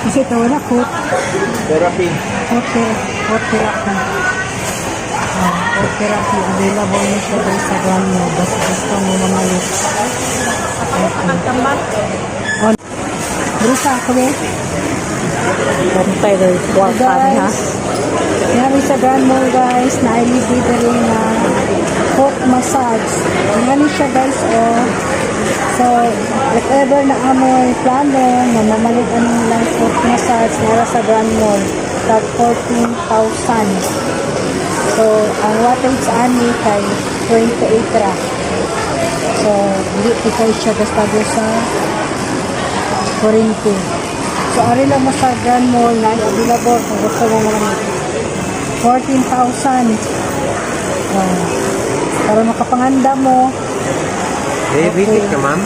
Kasi ito wala foot. Therapy. Foot therapy. Foot therapy. Available na siya guys sa Grand Mall. Basta gusto mo mamalit. On. Brusa ako eh. Pantay rin po ang kami ha. Nangyari sa Grand Mall guys, na-libre rin na foot massage. Nangyari siya guys, oh. So, whatever na amoy plano, mamamalit ang lang foot massage nara sa Grand Mall, tag 14,000. So, ang wattage ani kay 28 ra. So, hindi kay siya basta sa 40. So, ari lang mo sa Grand Mall na available kung gusto mo naman 14,000. Para makapanganda mo. Baby, ka ma'am?